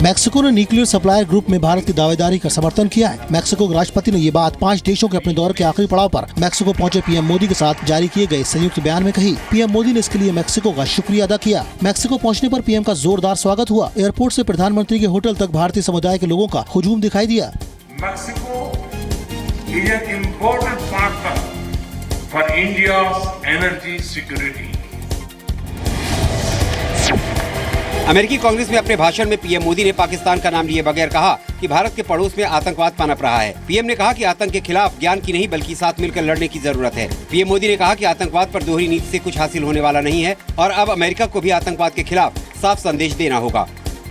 Mexico ने nuclear supplier group में भारत की दावेदारी का समर्थन किया है। मैक्सिको के राष्ट्रपति ने ये बात 5 देशों के अपने दौरे के आखिरी पड़ाव पर मैक्सिको पहुंचे पीएम मोदी के साथ जारी किए गए संयुक्त बयान में कही। पीएम मोदी ने इसके लिए मैक्सिको का शुक्रिया अदा किया। मैक्सिको पहुंचने पर पीएम का जोरदार स्वागत हुआ। एयरपोर्ट से प्रधानमंत्री के होटल तक भारतीय समुदाय के लोगों का हुजूम दिखाई दिया। Mexico is an important partner for India's energy security. अमेरिकी कांग्रेस में अपने भाषण में पीएम मोदी ने पाकिस्तान का नाम लिए बगैर कहा कि भारत के पड़ोस में आतंकवाद पनप रहा है। पीएम ने कहा कि आतंक के खिलाफ ज्ञान की नहीं बल्कि साथ मिलकर लड़ने की जरूरत है। पीएम मोदी ने कहा कि आतंकवाद पर दोहरी नीति से कुछ हासिल होने वाला नहीं है और अब अमेरिका को भी आतंकवाद के खिलाफ साफ संदेश देना होगा।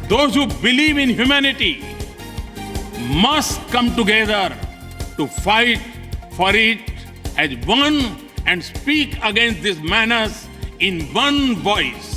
Those who believe in humanity must come together to fight for it as one and speak against this menace in one voice.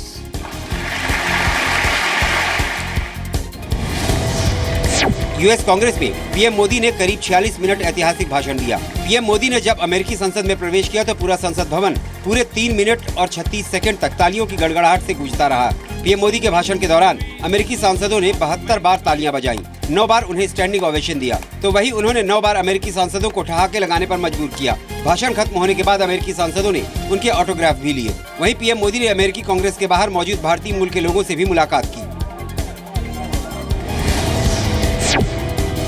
US Congress में पीएम मोदी ने करीब 46 मिनट ऐतिहासिक भाषण दिया। पीएम मोदी ने जब अमेरिकी संसद में प्रवेश किया तो पूरा संसद भवन पूरे 3 मिनट और 36 सेकंड तक तालियों की गड़गड़ाहट से गूंजता रहा। पीएम मोदी के भाषण के दौरान अमेरिकी सांसदों ने 72 बार तालियां बजाई, 9 बार उन्हें स्टैंडिंग ओवेशन दिया, तो वहीं उन्होंने 9 बार अमेरिकी सांसदों को ठहाके लगाने पर मजबूर किया। भाषण खत्म होने के बाद अमेरिकी सांसदों ने उनके ऑटोग्राफ भी लिए। वहीं पीएम मोदी ने अमेरिकी कांग्रेस के बाहर मौजूद भारतीय मूल के लोगों से भी मुलाकात की।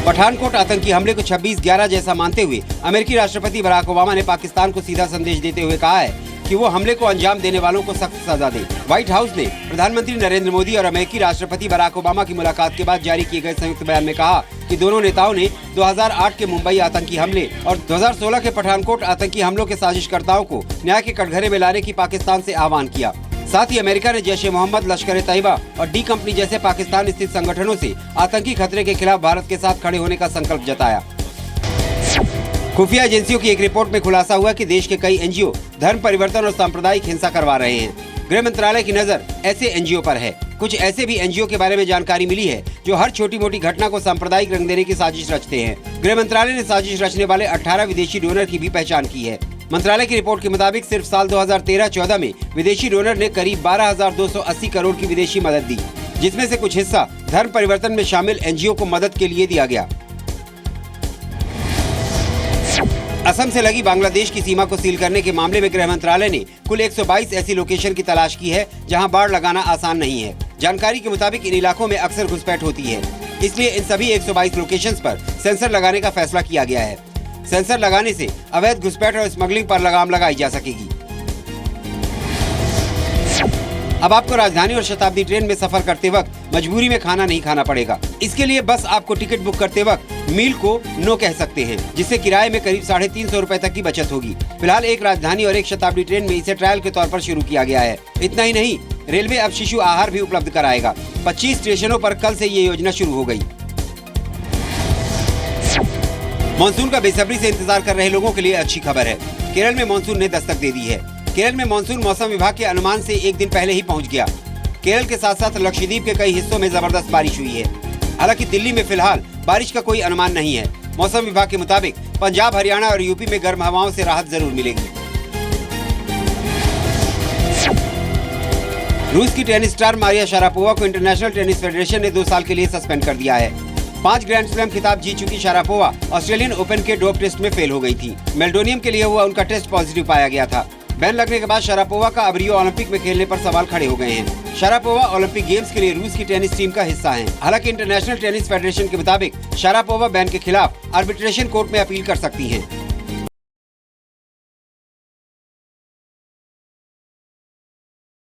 पठानकोट आतंकी हमले को 26/11 जैसा मानते हुए अमेरिकी राष्ट्रपति बराक ओबामा ने पाकिस्तान को सीधा संदेश देते हुए कहा है कि वो हमले को अंजाम देने वालों को सख्त सजा दे। व्हाइट हाउस ने प्रधानमंत्री नरेंद्र मोदी और अमेरिकी राष्ट्रपति बराक ओबामा की मुलाकात के बाद जारी किए गए संयुक्त बयान में कहा कि दोनों नेताओं ने 2008 के मुंबई आतंकी हमले और 2016 के पठानकोट आतंकी हमलों के साजिशकर्ताओं को न्याय के कटघरे में लाने की पाकिस्तान से आह्वान किया। साथ ही अमेरिका ने जैश-ए-मोहम्मद, लश्कर-ए-तैयबा और डी कंपनी जैसे पाकिस्तान स्थित संगठनों से आतंकी खतरे के खिलाफ भारत के साथ खड़े होने का संकल्प जताया। खुफिया एजेंसियों की एक रिपोर्ट में खुलासा हुआ कि देश के कई एनजीओ धर्म परिवर्तन और सांप्रदायिक हिंसा करवा रहे हैं। गृह मंत्रालय की नजर ऐसे एनजीओ पर है। कुछ ऐसे भी एनजीओ के बारे में जानकारी मिली है जो हर छोटी मोटी घटना को सांप्रदायिक रंग देने की साजिश रचते हैं। गृह मंत्रालय ने साजिश रचने वाले 18 विदेशी डोनर की भी पहचान की है। मंत्रालय की रिपोर्ट के मुताबिक सिर्फ साल 2013-14 में विदेशी डोनर ने करीब 12,280 करोड़ की विदेशी मदद दी, जिसमें से कुछ हिस्सा धर्म परिवर्तन में शामिल एनजीओ को मदद के लिए दिया गया। असम से लगी बांग्लादेश की सीमा को सील करने के मामले में गृह मंत्रालय ने कुल 122 ऐसी लोकेशन की तलाश की है जहां बाड़ लगाना आसान नहीं है। जानकारी के मुताबिक इन इलाकों में अक्सर घुसपैठ होती है, इसलिए इन सभी 122 लोकेशंस पर सेंसर लगाने का फैसला किया गया है। सेंसर लगाने से अवैध घुसपैठ और स्मगलिंग पर लगाम लगाई जा सकेगी। अब आपको राजधानी और शताब्दी ट्रेन में सफर करते वक्त मजबूरी में खाना नहीं खाना पड़ेगा। इसके लिए बस आपको टिकट बुक करते वक्त मील को नो कह सकते हैं, जिससे किराए में करीब 350 रुपए तक की बचत होगी। फिलहाल एक राजधानी और एक शताब्दी ट्रेन में इसे ट्रायल के तौर पर शुरू किया गया है। इतना ही नहीं, रेलवे अब शिशु आहार भी उपलब्ध कराएगा। 25 स्टेशनों पर कल से ये योजना शुरू हो गई। मानसून का बेसब्री से इंतजार कर रहे लोगों के लिए अच्छी खबर है। केरल में मानसून ने दस्तक दे दी है। केरल में मानसून मौसम विभाग के अनुमान से एक दिन पहले ही पहुंच गया। केरल के साथ साथ लक्षद्वीप के कई हिस्सों में जबरदस्त बारिश हुई है। हालांकि दिल्ली में फिलहाल बारिश का कोई अनुमान नहीं है। मौसम विभाग के मुताबिक पंजाब, हरियाणा और यूपी में गर्म हवाओं से राहत जरूर मिलेगी। रूस की टेनिस स्टार मारिया शारापोवा को इंटरनेशनल टेनिस फेडरेशन ने 2 साल के लिए सस्पेंड कर दिया है। 5 ग्रैंड स्लैम खिताब जीत चुकी शारापोवा ऑस्ट्रेलियन ओपन के डोप टेस्ट में फेल हो गई थी। मेल्डोनियम के लिए हुआ उनका टेस्ट पॉजिटिव पाया गया था। बैन लगने के बाद शारापोवा का अब रियो ओलंपिक में खेलने पर सवाल खड़े हो गए हैं। शारापोवा ओलंपिक गेम्स के लिए रूस की टेनिस टीम का हिस्सा हैं। हालांकि इंटरनेशनल टेनिस फेडरेशन के मुताबिक शारापोवा बैन के खिलाफ आर्बिट्रेशन कोर्ट में अपील कर सकती हैं।